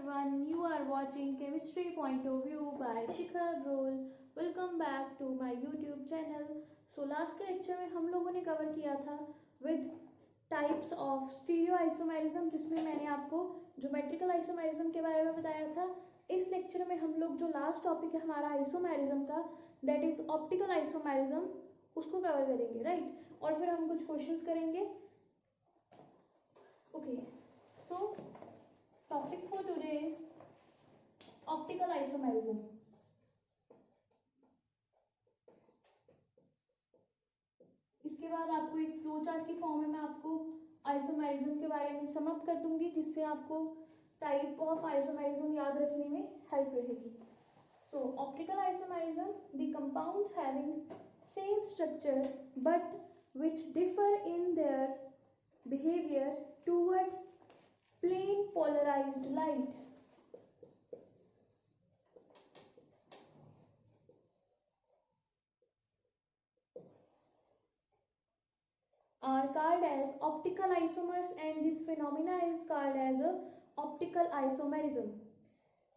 everyone, you are watching Chemistry Point of View by Shikha Brol. Welcome back to my YouTube channel. So last के lecture में हम लोगों ने cover किया था with types of stereoisomerism, जिसमें मैंने आपको ज्योमेट्रिकल आइसोमेरिज्म के बारे में बताया था. इस लेक्चर में हम लोग जो लास्ट टॉपिक है हमारा आइसोमेरिज्म का, दैट इज ऑप्टिकल आइसोमेरिज्म, उसको कवर करेंगे, राइट. और फिर हम कुछ क्वेश्चंस करेंगे. Okay, so topic for today is optical isomerism. इसके बाद आपको एक फ्लो चार्ट की फॉर्म में मैं आपको आइसोमेरिज्म के बारे में समअप कर दूंगी, जिससे आपको टाइप ऑफ आइसोमेरिज्म याद रखने में हेल्प रहेगी. So optical isomerism, the compounds having same structure but which differ in their behavior towards plane polarized light. Are called as optical isomers, and this phenomena is called as a optical isomerism.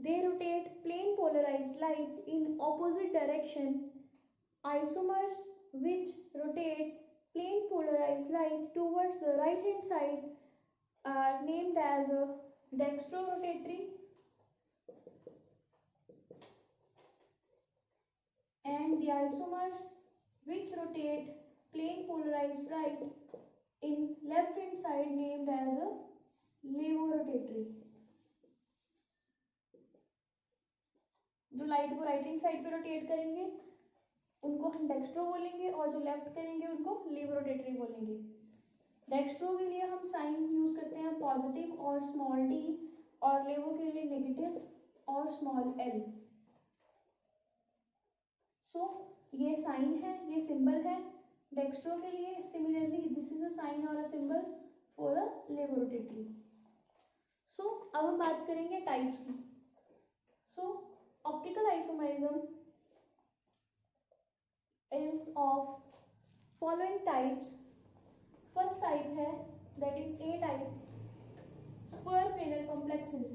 They rotate plane polarized light in opposite direction. Isomers which rotate plane polarized light towards the right hand side are named as a dextrorotatory and the isomers which rotate plane polarized light in left hand side named as a levorotatory. जो light को right hand side पे rotate करेंगे उनको हम dextro बोलेंगे, और जो left करेंगे उनको लेवोरोटेटरी बोलेंगे. डेक्स्ट्रो के लिए हम साइन यूज करते हैं पॉजिटिव और स्मॉल डी, और लेवो के लिए नेगेटिव और स्मॉल एल. सो ये साइन है, ये सिंबल है डेक्स्ट्रो के लिए. Similarly this is a sign और अ सिंबल फॉर अ लेवोरोटेटरी. सो अब हम बात करेंगे टाइप्स की. So optical isomerism is of following types. First type है, that is A type, square planar complexes.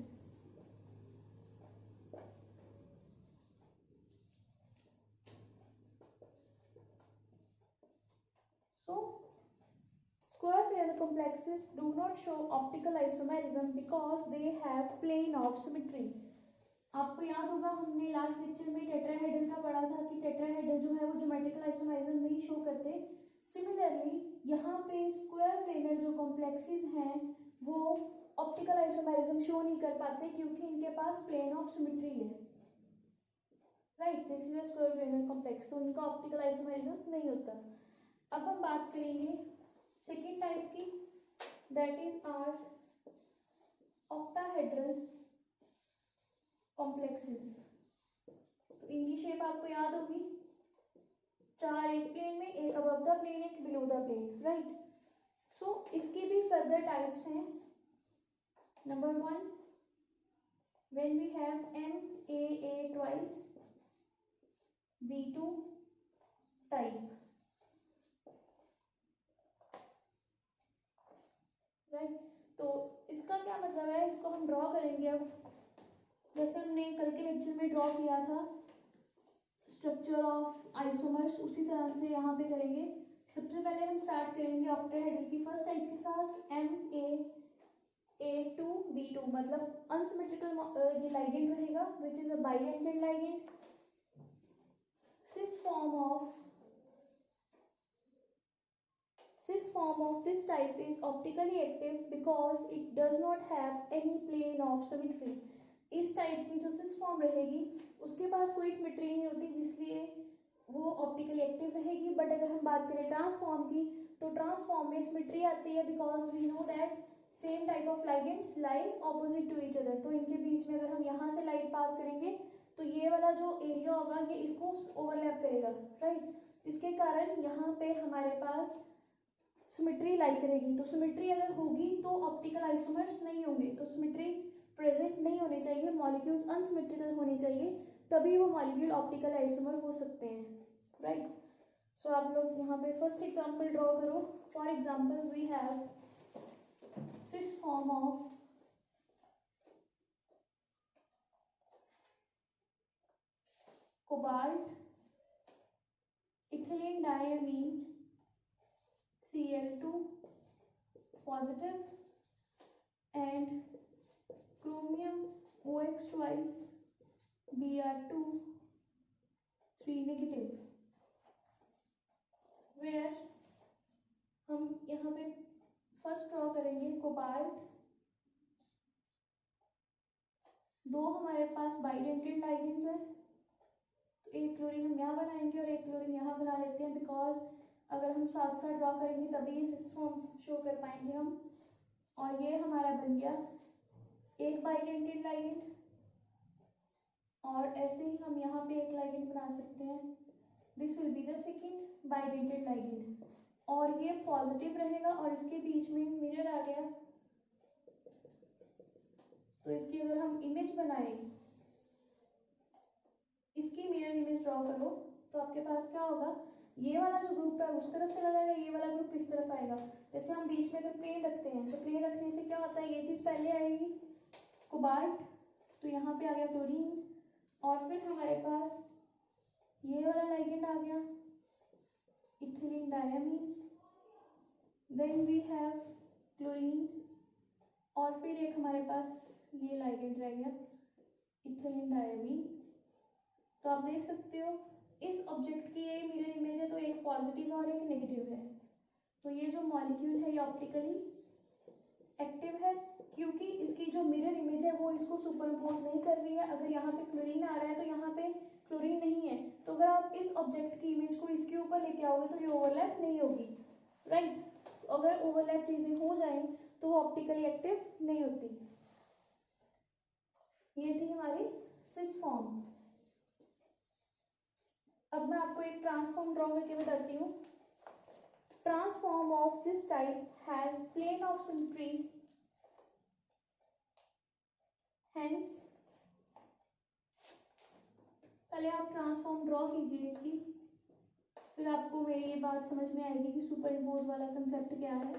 So square planar complexes do not show optical isomerism because they have plane of symmetry. आपको याद होगा हमने last lecture में tetrahedral का पढ़ा था कि टेट्राहेड्रल जो है वो ज्योमेट्रिकल आइसोमेरिज्म नहीं शो करते. सिमिलरली यहाँ पे स्क्वायर प्लेनर जो कॉम्प्लेक्सेस हैं वो ऑप्टिकल आइसोमेरिज्म शो नहीं कर पाते क्योंकि इनके पास प्लेन ऑफ सिमेट्री है, right. This is a square planar complex, तो इनका ऑप्टिकल आइसोमेरिज्म नहीं होता. अब हम बात करेंगे सेकेंड टाइप की, that is are octahedral complexes. तो इनकी शेप आपको याद होगी, चार एक प्लेन में, एक अबव द प्लेन, एक below the plane, right. So इसके भी फर्दर टाइप्स हैं. Number 1, when we have MAA twice, B2 type, right. तो इसका क्या मतलब है, इसको हम ड्रॉ करेंगे. अब जैसे हमने कल के लेक्चर में ड्रॉ किया था स्ट्रक्चर ऑफ आइसोमर्स, उसी तरह से यहाँ पे करेंगे. सबसे पहले हम स्टार्ट करेंगे ऑक्टाहेड्रल की फर्स्ट टाइप के साथ, MAA2B2, मतलब अनसिमेट्रिकल ये लाइगेंड रहेगा which is a bilateral ligand. cis form of this type is optically active because it does not have any plane of symmetry. इस टाइप की जो सिस फॉर्म रहेगी उसके पास कोई सिमेट्री नहीं होती, जिसलिए वो ऑप्टिकली एक्टिव रहेगी. बट अगर हम बात करें ट्रांसफॉर्म की, तो ट्रांसफॉर्म में सिमेट्री आती है because we know that same type of ligands lie opposite to each other. तो इनके बीच में अगर हम यहाँ से लाइट पास करेंगे तो ये वाला जो एरिया होगा ये इसको ओवरलैप करेगा, राइट. इसके कारण यहाँ पे हमारे पास सिमेट्री लाई करेगी. तो सिमेट्री अगर होगी तो ऑप्टिकल आइसोमर्स नहीं होंगे. तो सिमेट्री प्रेजेंट नहीं होने चाहिए, मॉलिक्यूल्स अनसिमेट्रिकल होने चाहिए, तभी वो मॉलिक्यूल ऑप्टिकल आइसोमर हो सकते हैं, राइट. सो आप लोग यहाँ पे फर्स्ट एग्जांपल ड्रॉ करो. For example we have cis form of cobalt, ethylene diamine Cl2 positive and chromium OX twice Br2 3 negative, where हम यहाँ पे फर्स्ट ड्रॉ करेंगे कोबाल्ट, दो हमारे पास बाइडेंटेड लाइगेंड्स है, तो एक क्लोरीन हम यहाँ बनाएंगे और एक क्लोरीन यहाँ बना लेते हैं, बिकॉज अगर हम साथ साथ ड्रॉ करेंगे तभी ये सिस फॉर्म शो कर पाएंगे हम। और ये हमारा बन गया एक बाइडेंटेड लाइगेंड, और ऐसे ही हम यहाँ पे एक लाइगेंड बना सकते हैं, this will be the second bidentate ligand, और ये पॉजिटिव रहेगा और इसके बीच में मिरर आ गया, तो इसकी अगर हम इमेज बनाएं, इसकी मिरर इमेज ड्रॉ करो, तो आपके पास क्या होगा, ये वाला जो ग्रुप है उस तरफ चला जाएगा, ये वाला ग्रुप इस तरफ आएगा। जैसे हम बीच में अगर प्लेन रखते हैं तो प्लेन रखने से क्या होता है, ये चीज पहले आएगी कोबाल्ट, तो यहाँ पे आ गया क्लोरीन, और फिर हमारे पास ये वाला लाइगेंड आ गया ethylene diamine, then we have chlorine, और फिर एक हमारे पास ये लाइगेंड रह गया इथिलीन डायमीन। तो आप देख सकते हो इस ऑब्जेक्ट की ये मिरर इमेज है, तो एक पॉजिटिव और एक नेगेटिव है, तो ये जो मॉलिक्यूल है ये ऑप्टिकली एक्टिव है, क्योंकि इसकी जो मिरर इमेज है वो इसको सुपरइम्पोज नहीं कर रही है। अगर यहाँ पे क्लोरीन आ रहा है तो यहाँ पे क्लोरीन नहीं है, तो अगर आप इस ऑब्जेक्ट की इमेज को इसके ऊपर लेके आओगे तो ये ओवरलैप नहीं होगी, राइट। तो अगर ओवरलैप चीजें हो जाएं तो वो ऑप्टिकली एक्टिव नहीं होती। ये थी हमारी सिस फॉर्म। अब मैं आपको एक ट्रांसफॉर्म ड्रॉ करके बताती हूँ। Transform of this type has plane of symmetry, hence पहले आप ट्रांसफॉर्म ड्रॉ कीजिए इसकी, फिर आपको मेरी ये बात समझ में आएगी कि सुपर इम्पोज वाला कंसेप्ट क्या है।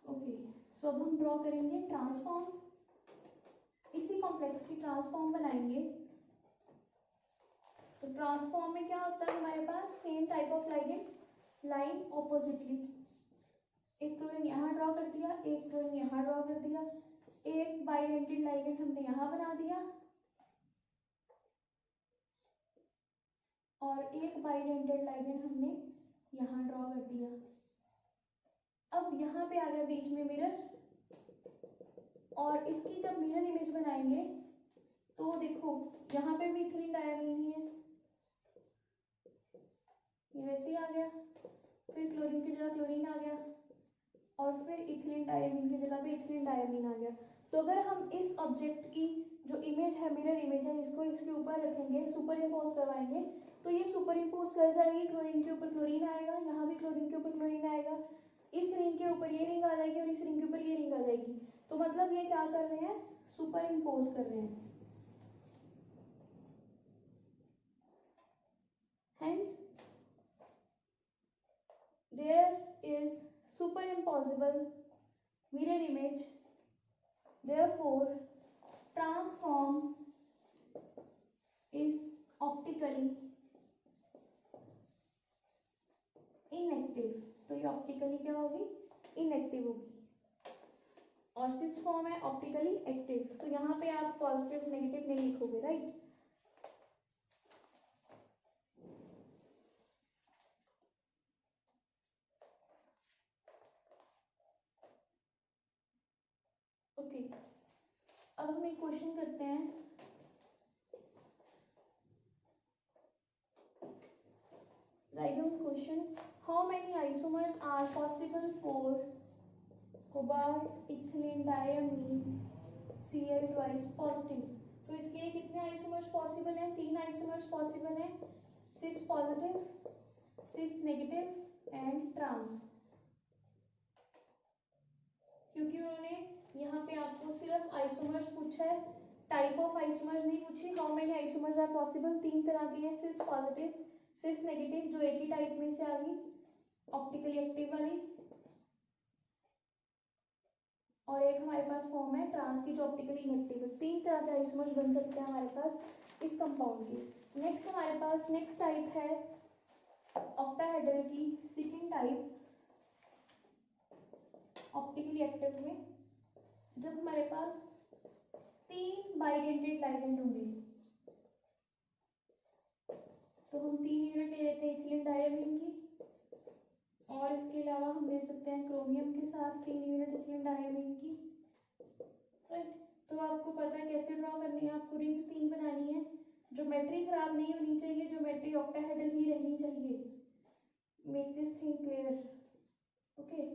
ओके, सो अब हम ड्रॉ करेंगे ट्रांसफॉर्म, इसी कॉम्प्लेक्स की ट्रांसफॉर्म बनाएंगे। तो ट्रांसफॉर्म में क्या होता है, हमारे पास same type of ligands line oppositely, एक क्लोरीन यहाँ ड्रॉ कर दिया, एक क्लोरीन यहाँ ड्रॉ कर दिया, एक बाइडेंटेड लाइगेंड हमने यहाँ बना दिया और एक बाइडेंटेड लाइगेंड हमने यहाँ ड्रॉ कर दिया। अब यहाँ पे आ गया बीच में मिरर, और इसकी जब मिरर इमेज बनाएंगे तो देखो यहाँ पे भी इथिलीन डायमीन ही है, ये वैसे ही आ गया, फिर क्लोरीन की जगह क्लोरीन आ गया, और फिर इथिलीन डायमीन की जगह पे इथिलीन डायमीन आ गया। तो अगर हम इस ऑब्जेक्ट की जो इमेज है, मिरर इमेज है, इसको इसके ऊपर रखेंगे, सुपर इम्पोज करवाएंगे, तो ये सुपर इम्पोज कर जाएगी, क्लोरीन के ऊपर क्लोरीन आएगा, यहाँ भी क्लोरीन के ऊपर क्लोरीन आएगा, इस रिंग के ऊपर ये रिंग आ जाएगी और इस रिंग के ऊपर ये रिंग आ जाएगी। तो मतलब ये क्या कर रहे हैं, सुपर इम्पोज कर रहे हैं। Hence, there is superimposable mirror image. Therefore, transform is optically inactive. तो ये ऑप्टिकली क्या होगी, इनएक्टिव होगी, और सिस फॉर्म है ऑप्टिकली एक्टिव। तो यहाँ पे आप पॉजिटिव नेगेटिव नहीं लिखोगे, राइट। ओके, अब हम एक क्वेश्चन करते हैं। Write down question, how many isomers are possible for cobalt ethylene diamine Cl twice positive. तो इसके लिए कितने आइसोमर्स पॉसिबल हैं, 3 आइसोमर्स पॉसिबल हैं, cis positive, cis negative and trans. क्योंकि उन्होंने यहाँ पे आपको सिर्फ आइसोमर्स पूछा है, टाइप ऑफ आइसोमर्स नहीं पूछी। How many isomers are possible, 3 तरह के हैं, सिस पॉजिटिव, सिस नेगेटिव जो एक ही टाइप में से आ गई ऑप्टिकली एक्टिव वाली, और एक हमारे पास फॉर्म है ट्रांस की जो ऑप्टिकली इनएक्टिव है। 3 तरह के आइसोमर्स बन सकते हैं हमारे पास। इस कंपाउंड की। नेक्स्ट हमारे पास नेक्स्ट टाइप है ऑक्टाहेड्रल की सेकंड टाइप ऑप्टिकली एक्टिव में, जब हमारे पास 3 बाइडेंटेड लाइगेंड होंगे। तो हम 3 यूनिट ले लेते हैं इथिलीन डायमीन की, और इसके अलावा हम ले सकते हैं क्रोमियम के साथ 3 यूनिट इथिलीन डायमीन की, राइट। तो आपको पता है कैसे ड्रॉ करनी है, आपको रिंग्स 3 बनानी है। ज्योमेट्री खराब नहीं होनी चाहिए, ज्योमेट्री ऑक्टाहेड्रल ही रहनी चाहिए। Make this thing clear, okay.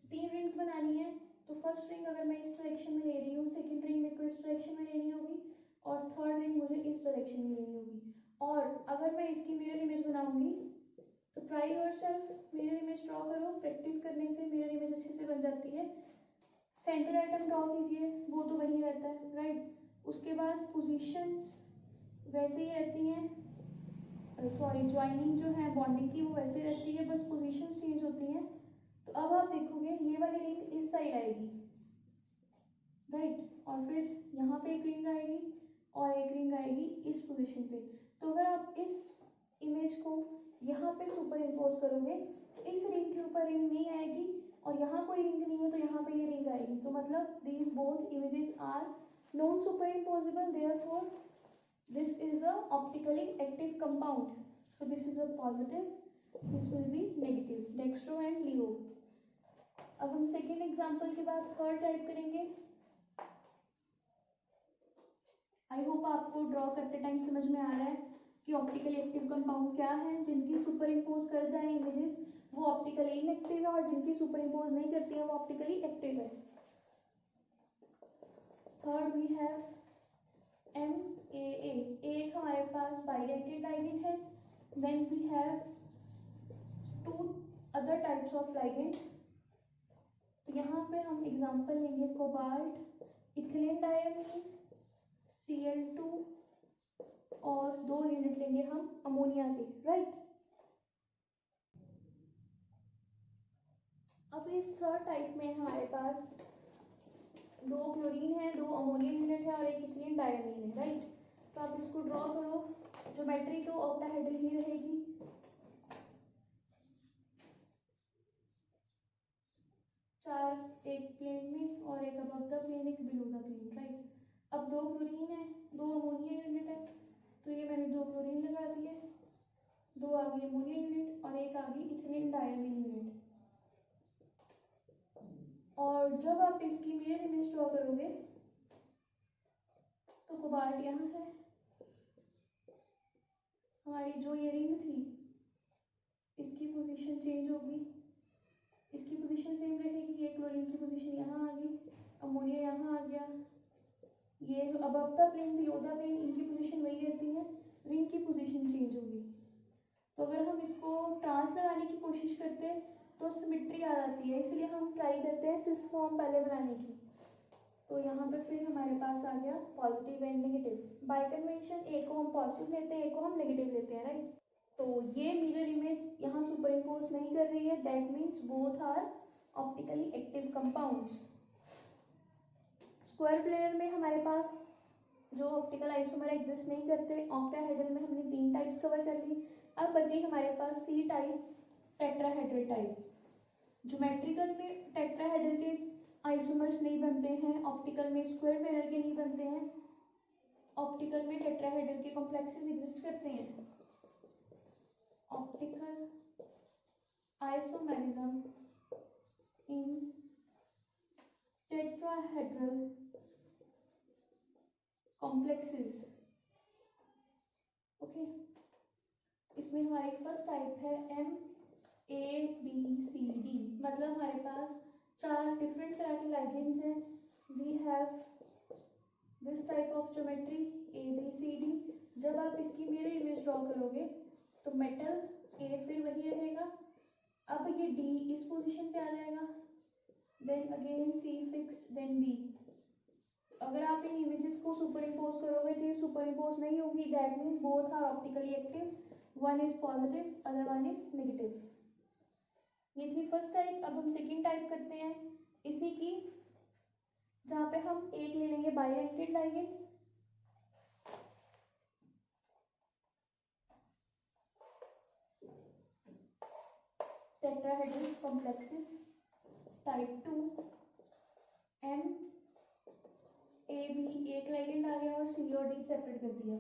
3 rings बनानी है, तो फर्स्ट रिंग अगर मैं इस डायरेक्शन में ले रही हूँ, सेकंड रिंग मेरे को इस डायरेक्शन में लेनी होगी, और थर्ड रिंग मुझे इस डायरेक्शन में लेनी होगी। और अगर मैं इसकी मिरर इमेज बनाऊंगी, तो try yourself, mirror image draw करो। प्रैक्टिस करने से मिरर इमेज अच्छे से बन जाती है। सेंट्रल आइटम ड्रॉ कीजिए, वो तो वही रहता है, राइट। उसके बाद पोजीशंस वैसे ही रहती हैं, सॉरी ज्वाइनिंग जो है बॉन्डिंग की वो वैसे रहती है, बस पोजीशंस चेंज होती हैं। तो अब आप देखोगे ये वाली रिंग इस साइड आएगी, राइट, और फिर यहाँ पे एक रिंग आएगी और एक रिंग आएगी इस पोजीशन पे। तो अगर आप इस इमेज को यहाँ पे सुपर इम्पोज करोगे, तो इस रिंग के ऊपर रिंग नहीं आएगी, और यहाँ कोई रिंग नहीं है तो यहाँ पे ये रिंग आएगी। तो मतलब these both images are non superimposable, therefore this is a optically active compound. So this is a positive, this will be negative, dextro and laevo. अब हम सेकेंड एग्जाम्पल के बाद थर्ड टाइप करेंगे। I hope आपको draw करते time समझ में आ रहा है कि ऑप्टिकली एक्टिव कंपाउंड क्या है। जिनकी सुपर इम्पोज कर जाए इमेजेस वो ऑप्टिकली इनएक्टिव है, और जिनकी सुपर इम्पोज नहीं करती है वो ऑप्टिकली एक्टिव है। Third we have MAA। एक हमारे पास बाइडेंटेड लाइगेंड है। Then we have 2 other types of ligand. तो यहाँ पे हम एग्जांपल लेंगे कोबाल्ट इथिलीन डायमीन Cl2, और 2 यूनिट लेंगे हम अमोनिया के, राइट। अब इस थर्ड टाइप में हमारे पास 2 क्लोरीन है, 2 अमोनिया यूनिट है और एक इथिलीन डायमीन है, राइट। तो आप इसको ड्रॉ करो। ज्योमेट्री तो ऑक्टाहेड्रल ही रहेगी। चार एक प्लेन में और एक अबव द प्लेन, एक बिलो द प्लेन, राइट। अब 2 क्लोरीन है, 2 अमोनिया यूनिट है, तो ये मैंने 2 क्लोरीन लगा दिए, 2 आ गई अमोनिया यूनिट और एक आ गई इथिलीन डायमीन यूनिट। और जब आप इसकी मिरर इमेज ड्रॉ करोगे, तो कोबाल्ट यहाँ है, हमारी जो ये रिंग थी इसकी पोजीशन चेंज होगी, इसकी पोजीशन सेम रहेगी। ये क्लोरीन की पोजीशन यहाँ आ गई, अमोनिया यहाँ आ गया, ये जो above the plane below the plane इनकी पोजीशन वही रहती है, रिंग की पोजीशन चेंज होगी। तो अगर हम इसको ट्रांस लगाने की कोशिश करते हैं तो सिमेट्री आ जाती है, इसलिए हम ट्राई करते हैं सिस फॉर्म पहले बनाने की। तो यहाँ पे फिर हमारे पास आ गया positive and negative. Bye convention एक को हम पॉजिटिव लेते हैं, एक को हम नेगेटिव लेते हैं, राइट। तो ये मिरर इमेज यहाँ सुपर इम्पोज नहीं कर रही है, that means both are optically active compounds. Square planar में हमारे पास जो ऑप्टिकल आइसोमर एग्जिस्ट नहीं करते, ऑक्टाहेड्रल में हमने 3 टाइप्स कवर कर ली। अब बची हमारे पास C type, tetrahedral type. Geometrical में टेट्राहेड्रल के आइसोमर्स नहीं बनते हैं, ऑप्टिकल में स्क्वायर प्लेयर के नहीं बनते हैं, ऑप्टिकल में टेट्राहेड्रल के कॉम्प्लेक्सेस एग्जिस्ट करते हैं। Optical isomerism in tetrahedral complexes, okay. इसमें हमारी फर्स्ट टाइप है MABCD, मतलब हमारे पास 4 डिफरेंट तरह के लाइगेंड्स हैं। We have this type of geometry ABCD। जब आप इसकी मिरर इमेज ड्रॉ करोगे तो मेटल A फिर वही रहेगा, अब ये D इस पोजीशन पे आ जाएगा, then again C fixed, then B। अगर आप इन इमेजेस को सुपर इम्पोज करोगे तो ये सुपर इम्पोज नहीं होगी, that means both are optically active, one is positive other one is negative. ये थी फर्स्ट टाइप। अब हम सेकेंड टाइप करते हैं इसी की, जहाँ पे हम एक ले लेंगे bidentate ligand, tetrahedral complexes, type 2 M A B, एक लाइगेंड आ गया और सी और डी सेपरेट कर दिया।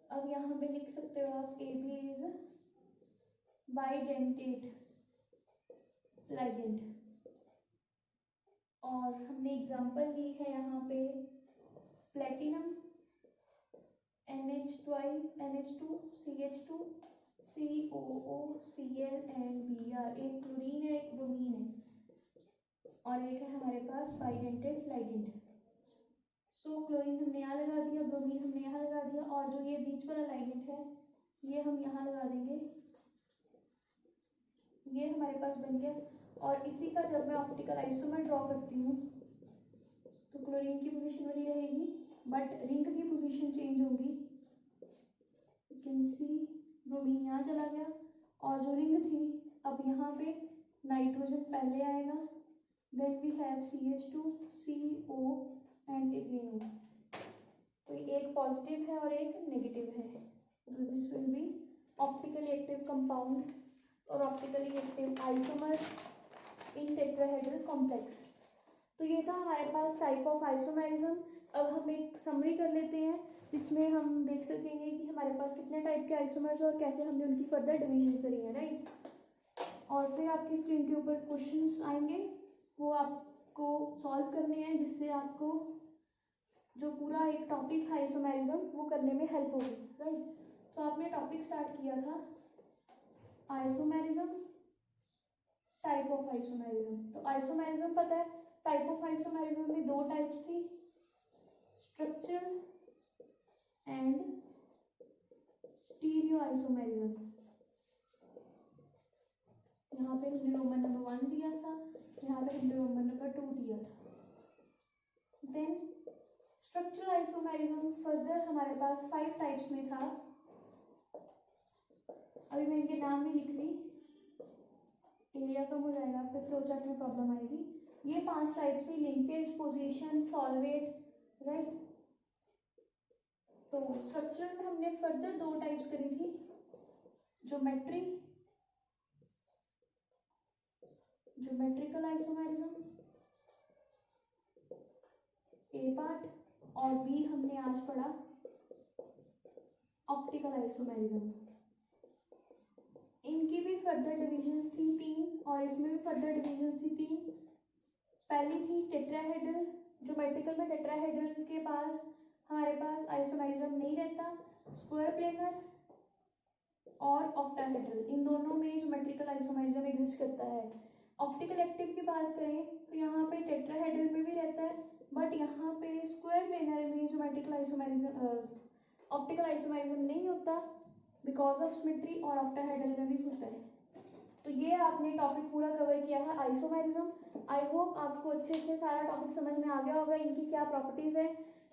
अब यहाँ पे लिख सकते हो आप A B is bidentate ligand. और हमने एग्जांपल ली है यहाँ पे platinum NH twice NH2 CH2 COO Cl and Br, एक क्लोरीन है एक ब्रोमीन है और एक है हमारे पास बाइडेंटेड लाइगेंड। सो क्लोरीन हमने यहाँ लगा दिया, ब्रोमीन हमने यहाँ लगा दिया और जो ये बीच वाला लाइगेंड है ये हम यहाँ लगा देंगे, ये हमारे पास बन गया। और इसी का जब मैं ऑप्टिकल आइसोमर ड्रॉ करती हूँ तो क्लोरीन की पोजीशन वही रहेगी बट रिंग की पोजीशन चेंज होगी। यू कैन सी ब्रोमीन यहाँ चला गया और जो रिंग थी अब यहाँ पे नाइट्रोजन पहले आएगा, then we have CH2 CO and again O। तो एक पॉजिटिव है और एक नेगेटिव है। तो this will be optically active compound और optically active isomer in tetrahedral complex. तो ये था हमारे पास टाइप ऑफ आइसोमेरिज्म। अब हम एक समरी कर लेते हैं जिसमें हम देख सकेंगे कि हमारे पास कितने टाइप के आइसोमर्स और कैसे हमने उनकी फर्दर डिवीजन करी है, राइट। और फिर आपकी स्क्रीन के ऊपर क्वेश्चंस आएंगे, वो आपको सॉल्व करने हैं जिससे आपको जो पूरा एक टॉपिक है आइसोमेरिज्म वो करने में हेल्प होगी, राइट। तो आपने टॉपिक स्टार्ट किया था आइसोमेरिज्म, टाइप ऑफ आइसोमेरिज्म। तो आइसोमेरिज्म पता है, टाइप ऑफ आइसोमेरिज्म में दो टाइप्स थी, स्ट्रक्चरल एंड स्टीरियो आइसोमेरिज्म। यहाँ पे हमने रोमन नंबर 1 दिया था, यहाँ पे हमने रोमन नंबर 2 दिया था। देन स्ट्रक्चरल आइसोमेरिज्म फर्दर हमारे पास 5 टाइप्स में था, अभी मैं इनके नाम भी लिख ली, एरिया कम हो जाएगा फिर फ्लो चार्ट में प्रॉब्लम आएगी। ये 5 टाइप्स थी, लिंकेज, पोजीशन, सॉल्वेट, राइट। तो स्ट्रक्चर में हमने फर्दर 2 टाइप्स करी थी, ज्योमेट्री, ज्योमेट्रिकल आइसोमेरिज्म ए पार्ट, और बी हमने आज पढ़ा ऑप्टिकल आइसोमेरिज्म। इनकी भी फर्दर डिविजन्स थी 3 और इसमें भी फर्दर डिविजन्स थी 3। पहली थी टेट्राहेड्रल, ज्योमेट्रिकल में टेट्राहेड्रल के पास हमारे पास आइसोमेरिज्म नहीं रहता, स्क्वायर प्लेनर और ऑक्टाहेड्रल, इन दोनों में ज्योमेट्रिकल आइसोमेरिज्म एग्जिस्ट करता है। ऑप्टिकल एक्टिव की बात करें तो यहाँ पे टेट्राहेड्रल में भी रहता है बट यहाँ पे स्क्वायर प्लेनर में ज्योमेट्रिकल आइसोमेरिज्म ऑप्टिकल आइसोमेरिज्म नहीं होता बिकॉज ऑफ सिमेट्री, और ऑक्टाहेड्रल में भी होता है। तो ये आपने टॉपिक पूरा कवर किया है आइसोमेरिज्म। आई होप आपको अच्छे से सारा टॉपिक समझ में आ गया होगा, इनकी क्या प्रॉपर्टीज है,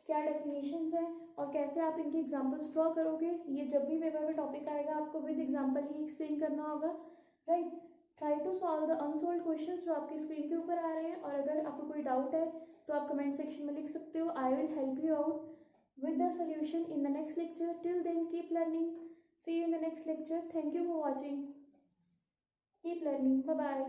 क्या डेफिनेशंस है और कैसे आप इनकी एग्जांपल्स ड्रॉ करोगे। ये जब भी पेपर में टॉपिक आएगा आपको विद एग्जांपल ही एक्सप्लेन करना होगा, right. Try to solve the unsolved questions जो आपकी स्क्रीन के ऊपर आ रहे हैं, और अगर आपको कोई डाउट है तो आप कमेंट सेक्शन में लिख सकते हो। I will help you out with the solution in the next lecture. Till then, keep learning. See you in the next lecture. Thank you for watching. Keep learning. Bye bye.